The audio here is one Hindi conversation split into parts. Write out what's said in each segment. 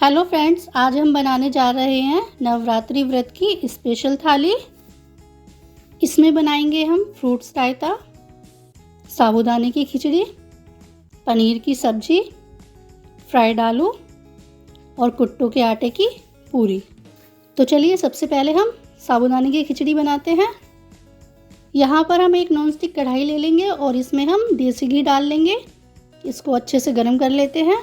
हेलो फ्रेंड्स, आज हम बनाने जा रहे हैं नवरात्रि व्रत की स्पेशल थाली। इसमें बनाएंगे हम फ्रूट्स रायता, साबूदाने की खिचड़ी, पनीर की सब्जी, फ्राइड आलू और कुट्टू के आटे की पूरी। तो चलिए सबसे पहले हम साबूदाने की खिचड़ी बनाते हैं। यहाँ पर हम एक नॉनस्टिक कढ़ाई ले लेंगे और इसमें हम देसी घी डाल लेंगे। इसको अच्छे से गर्म कर लेते हैं।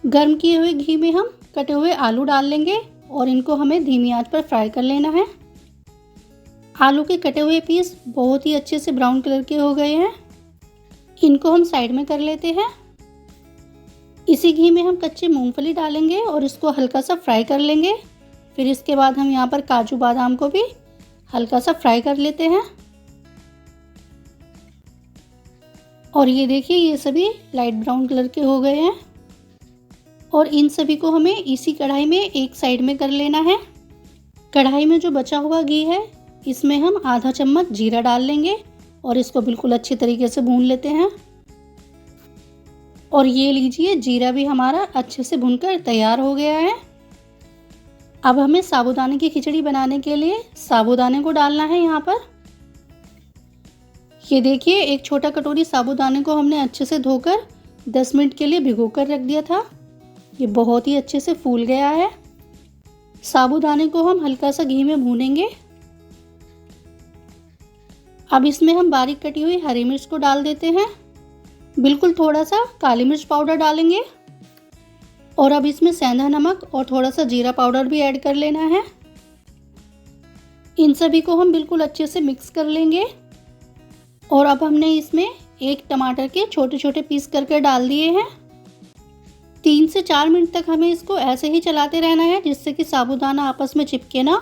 गर्म किए हुए घी में हम कटे हुए आलू डाल लेंगे और इनको हमें धीमी आंच पर फ्राई कर लेना है। आलू के कटे हुए पीस बहुत ही अच्छे से ब्राउन कलर के हो गए हैं। इनको हम साइड में कर लेते हैं। इसी घी में हम कच्चे मूंगफली डालेंगे और इसको हल्का सा फ्राई कर लेंगे। फिर इसके बाद हम यहाँ पर काजू बादाम को भी हल्का सा फ्राई कर लेते हैं। और ये देखिए, ये सभी लाइट ब्राउन कलर के हो गए हैं और इन सभी को हमें इसी कढ़ाई में एक साइड में कर लेना है। कढ़ाई में जो बचा हुआ घी है, इसमें हम आधा चम्मच जीरा डाल लेंगे और इसको बिल्कुल अच्छी तरीके से भून लेते हैं। और ये लीजिए, जीरा भी हमारा अच्छे से भुनकर तैयार हो गया है। अब हमें साबूदाने की खिचड़ी बनाने के लिए साबूदाने को डालना है। यहाँ पर ये देखिए, एक छोटा कटोरी साबूदाने को हमने अच्छे से धोकर 10 मिनट के लिए भिगो कर रख दिया था। ये बहुत ही अच्छे से फूल गया है। साबूदाने को हम हल्का सा घी में भूनेंगे। अब इसमें हम बारीक कटी हुई हरी मिर्च को डाल देते हैं। बिल्कुल थोड़ा सा काली मिर्च पाउडर डालेंगे और अब इसमें सेंधा नमक और थोड़ा सा जीरा पाउडर भी ऐड कर लेना है। इन सभी को हम बिल्कुल अच्छे से मिक्स कर लेंगे। और अब हमने इसमें एक टमाटर के छोटे छोटे पीस करके डाल दिए हैं। 3 से 4 मिनट तक हमें इसको ऐसे ही चलाते रहना है, जिससे कि साबूदाना आपस में चिपके ना।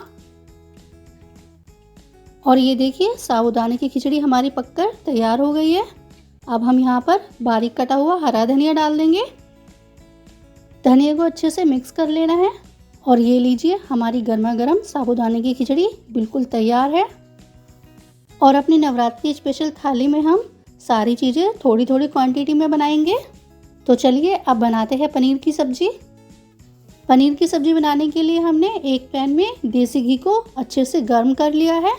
और ये देखिए, साबूदाने की खिचड़ी हमारी पककर तैयार हो गई है। अब हम यहाँ पर बारीक कटा हुआ हरा धनिया डाल देंगे। धनिया को अच्छे से मिक्स कर लेना है। और ये लीजिए, हमारी गर्मा गर्म साबूदाने की खिचड़ी बिल्कुल तैयार है। और अपनी नवरात्रि स्पेशल थाली में हम सारी चीज़ें थोड़ी थोड़ी क्वांटिटी में बनाएंगे। तो चलिए अब बनाते हैं पनीर की सब्जी। पनीर की सब्जी बनाने के लिए हमने एक पैन में देसी घी को अच्छे से गर्म कर लिया है।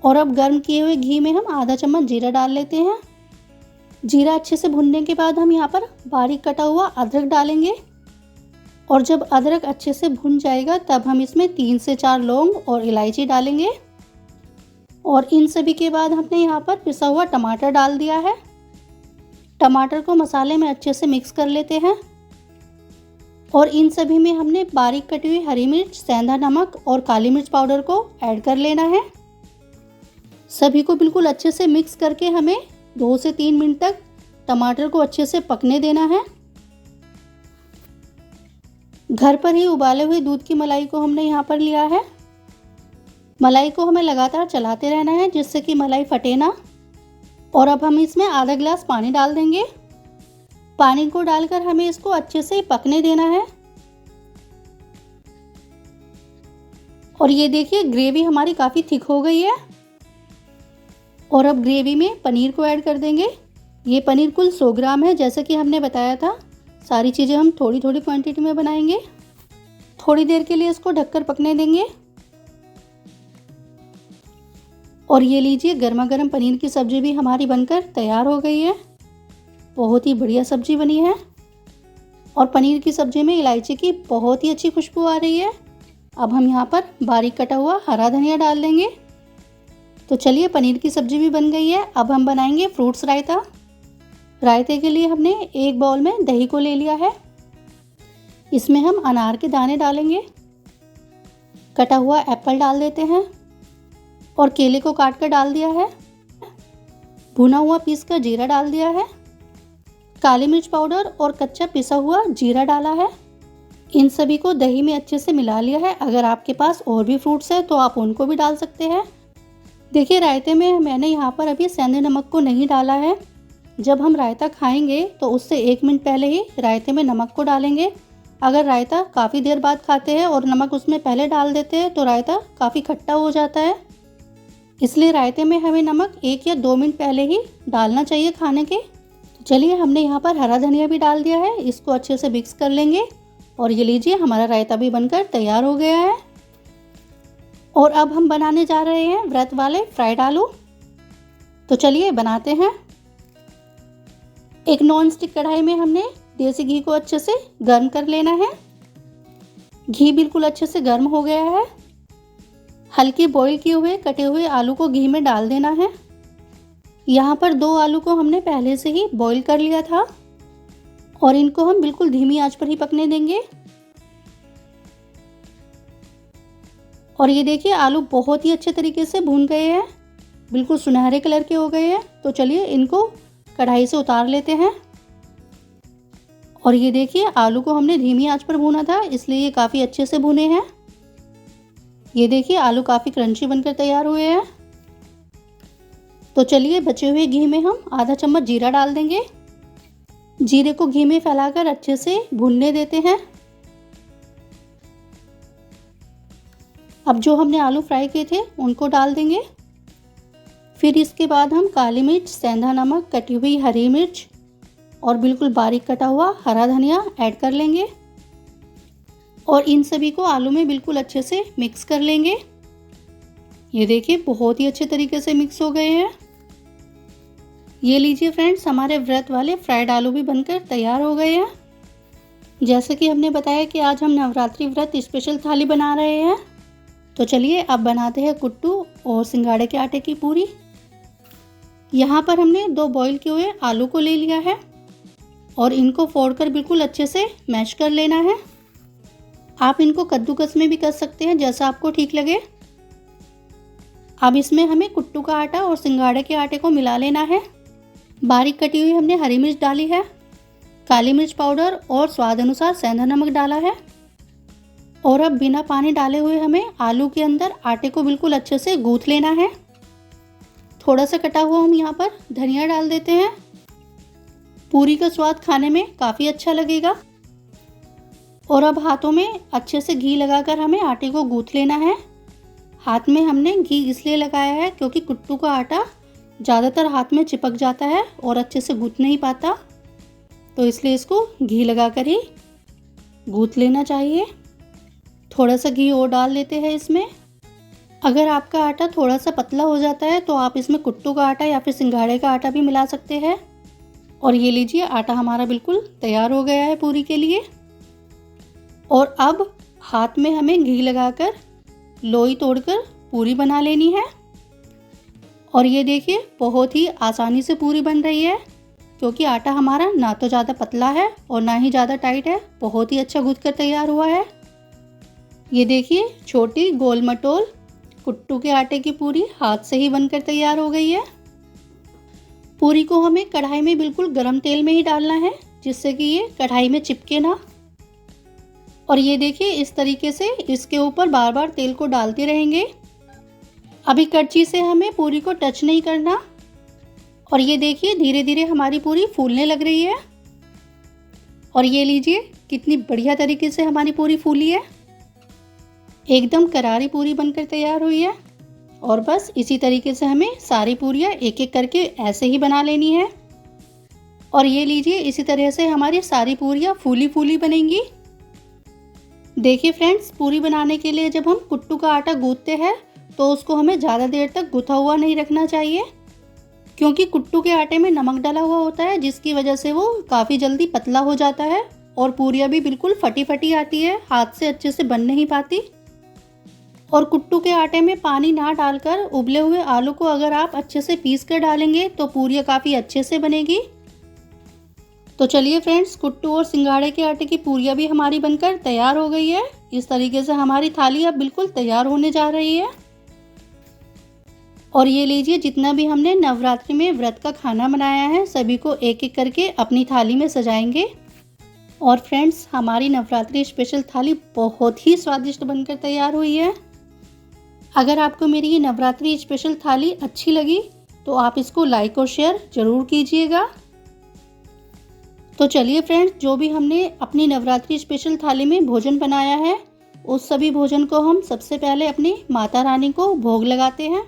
और अब गर्म किए हुए घी में हम आधा चम्मच जीरा डाल लेते हैं। जीरा अच्छे से भुनने के बाद हम यहाँ पर बारीक कटा हुआ अदरक डालेंगे। और जब अदरक अच्छे से भुन जाएगा, तब हम इसमें 3 से 4 लौंग और इलायची डालेंगे। और इन सभी के बाद हमने यहाँ पर पिसा हुआ टमाटर डाल दिया है। टमाटर को मसाले में अच्छे से मिक्स कर लेते हैं। और इन सभी में हमने बारीक कटी हुई हरी मिर्च, सेंधा नमक और काली मिर्च पाउडर को ऐड कर लेना है। सभी को बिल्कुल अच्छे से मिक्स करके हमें 2 से 3 मिनट तक टमाटर को अच्छे से पकने देना है। घर पर ही उबाले हुए दूध की मलाई को हमने यहाँ पर लिया है। मलाई को हमें लगातार चलाते रहना है, जिससे कि मलाई फटे ना। और अब हम इसमें आधा गिलास पानी डाल देंगे। पानी को डालकर हमें इसको अच्छे से पकने देना है। और ये देखिए, ग्रेवी हमारी काफ़ी थिक हो गई है। और अब ग्रेवी में पनीर को ऐड कर देंगे। ये पनीर कुल 100 ग्राम है, जैसे कि हमने बताया था। सारी चीज़ें हम थोड़ी थोड़ी क्वांटिटी में बनाएंगे। थोड़ी देर के लिए इसको ढककर पकने देंगे। और ये लीजिए, गर्मा गर्म पनीर की सब्ज़ी भी हमारी बनकर तैयार हो गई है। बहुत ही बढ़िया सब्ज़ी बनी है। और पनीर की सब्ज़ी में इलायची की बहुत ही अच्छी खुशबू आ रही है। अब हम यहाँ पर बारीक कटा हुआ हरा धनिया डाल देंगे। तो चलिए, पनीर की सब्ज़ी भी बन गई है। अब हम बनाएंगे फ्रूट्स रायता। रायते के लिए हमने एक बाउल में दही को ले लिया है। इसमें हम अनार के दाने डालेंगे। कटा हुआ एप्पल डाल देते हैं और केले को काट कर डाल दिया है। भुना हुआ पीस का जीरा डाल दिया है। काली मिर्च पाउडर और कच्चा पिसा हुआ जीरा डाला है। इन सभी को दही में अच्छे से मिला लिया है। अगर आपके पास और भी फ्रूट्स है तो आप उनको भी डाल सकते हैं। देखिए, रायते में मैंने यहाँ पर अभी सेंधे नमक को नहीं डाला है। जब हम रायता खाएंगे तो उससे 1 मिनट पहले ही रायते में नमक को डालेंगे। अगर रायता काफ़ी देर बाद खाते हैं और नमक उसमें पहले डाल देते हैं तो रायता काफ़ी खट्टा हो जाता है। इसलिए रायते में हमें नमक 1 या 2 मिनट पहले ही डालना चाहिए खाने के। चलिए हमने यहाँ पर हरा धनिया भी डाल दिया है, इसको अच्छे से मिक्स कर लेंगे। और ये लीजिए हमारा रायता भी बनकर तैयार हो गया है। और अब हम बनाने जा रहे हैं व्रत वाले फ्राइड आलू। तो चलिए बनाते हैं। एक नॉन स्टिक कढ़ाई में हमने देसी घी को अच्छे से गर्म कर लेना है। घी बिल्कुल अच्छे से गर्म हो गया है। हल्के बॉईल किए हुए कटे हुए आलू को घी में डाल देना है। यहाँ पर 2 आलू को हमने पहले से ही बॉईल कर लिया था और इनको हम बिल्कुल धीमी आंच पर ही पकने देंगे। और ये देखिए आलू बहुत ही अच्छे तरीके से भून गए हैं, बिल्कुल सुनहरे कलर के हो गए हैं। तो चलिए इनको कढ़ाई से उतार लेते हैं। और ये देखिए आलू को हमने धीमी आंच पर भूना था, इसलिए ये काफ़ी अच्छे से भुने हैं। ये देखिए आलू काफ़ी क्रंची बनकर तैयार हुए हैं। तो चलिए बचे हुए घी में हम आधा चम्मच जीरा डाल देंगे। जीरे को घी में फैलाकर अच्छे से भूनने देते हैं। अब जो हमने आलू फ्राई किए थे उनको डाल देंगे। फिर इसके बाद हम काली मिर्च, सेंधा नमक, कटी हुई हरी मिर्च और बिल्कुल बारीक कटा हुआ हरा धनिया ऐड कर लेंगे। और इन सभी को आलू में बिल्कुल अच्छे से मिक्स कर लेंगे। ये देखिए बहुत ही अच्छे तरीके से मिक्स हो गए हैं। ये लीजिए फ्रेंड्स, हमारे व्रत वाले फ्राइड आलू भी बनकर तैयार हो गए हैं। जैसे कि हमने बताया कि आज हम नवरात्रि व्रत स्पेशल थाली बना रहे हैं। तो चलिए अब बनाते हैं कुट्टू और सिंघाड़े के आटे की पूरी। यहाँ पर हमने 2 बॉईल किए हुए आलू को ले लिया है और इनको फोड़कर बिल्कुल अच्छे से मैश कर लेना है। आप इनको कद्दूकस में भी कर सकते हैं, जैसा आपको ठीक लगे। अब इसमें हमें कुट्टू का आटा और सिंघाड़े के आटे को मिला लेना है। बारीक कटी हुई हमने हरी मिर्च डाली है, काली मिर्च पाउडर और स्वाद अनुसार सेंधा नमक डाला है। और अब बिना पानी डाले हुए हमें आलू के अंदर आटे को बिल्कुल अच्छे से गूंथ लेना है। थोड़ा सा कटा हुआ हम यहाँ पर धनिया डाल देते हैं। पूरी का स्वाद खाने में काफ़ी अच्छा लगेगा। और अब हाथों में अच्छे से घी लगाकर हमें आटे को गूंथ लेना है। हाथ में हमने घी इसलिए लगाया है क्योंकि कुट्टू का आटा ज़्यादातर हाथ में चिपक जाता है और अच्छे से गूंथ नहीं पाता, तो इसलिए इसको घी लगाकर ही गूंथ लेना चाहिए। थोड़ा सा घी और डाल देते हैं इसमें। अगर आपका आटा थोड़ा सा पतला हो जाता है तो आप इसमें कुट्टू का आटा या फिर सिंघाड़े का आटा भी मिला सकते हैं। और ये लीजिए आटा हमारा बिल्कुल तैयार हो गया है पूरी के लिए। और अब हाथ में हमें घी लगाकर लोई तोड़कर पूरी बना लेनी है। और ये देखिए बहुत ही आसानी से पूरी बन रही है, क्योंकि आटा हमारा ना तो ज़्यादा पतला है और ना ही ज़्यादा टाइट है, बहुत ही अच्छा गूंथ कर तैयार हुआ है। ये देखिए छोटी गोल मटोल कुट्टू के आटे की पूरी हाथ से ही बनकर तैयार हो गई है। पूरी को हमें कढ़ाई में बिल्कुल गर्म तेल में ही डालना है, जिससे कि ये कढ़ाई में चिपके ना। और ये देखिए इस तरीके से इसके ऊपर बार बार तेल को डालते रहेंगे। अभी कड़छी से हमें पूरी को टच नहीं करना। और ये देखिए धीरे धीरे हमारी पूरी फूलने लग रही है। और ये लीजिए कितनी बढ़िया तरीके से हमारी पूरी फूली है, एकदम करारी पूरी बनकर तैयार हुई है। और बस इसी तरीके से हमें सारी पूरियाँ एक एक करके ऐसे ही बना लेनी है। और ये लीजिए इसी तरह से हमारी सारी पूरियाँ फूली फूली बनेंगी। देखिए फ्रेंड्स, पूरी बनाने के लिए जब हम कुट्टू का आटा गूंथते हैं तो उसको हमें ज़्यादा देर तक गुथा हुआ नहीं रखना चाहिए, क्योंकि कुट्टू के आटे में नमक डाला हुआ होता है, जिसकी वजह से वो काफ़ी जल्दी पतला हो जाता है और पूरियाँ भी बिल्कुल फटी फटी आती है, हाथ से अच्छे से बन नहीं पाती। और कुट्टू के आटे में पानी ना डालकर उबले हुए आलू को अगर आप अच्छे से पीस कर डालेंगे तो पूरियाँ काफ़ी अच्छे से बनेगी। तो चलिए फ्रेंड्स, कुट्टू और सिंघाड़े के आटे की पूरियाँ भी हमारी बनकर तैयार हो गई है। इस तरीके से हमारी थाली अब बिल्कुल तैयार होने जा रही है। और ये लीजिए जितना भी हमने नवरात्रि में व्रत का खाना बनाया है सभी को एक एक करके अपनी थाली में सजाएंगे। और फ्रेंड्स, हमारी नवरात्रि स्पेशल थाली बहुत ही स्वादिष्ट बनकर तैयार हुई है। अगर आपको मेरी ये नवरात्रि स्पेशल थाली अच्छी लगी तो आप इसको लाइक और शेयर ज़रूर कीजिएगा। तो चलिए फ्रेंड्स, जो भी हमने अपनी नवरात्रि स्पेशल थाली में भोजन बनाया है उस सभी भोजन को हम सबसे पहले अपनी माता रानी को भोग लगाते हैं।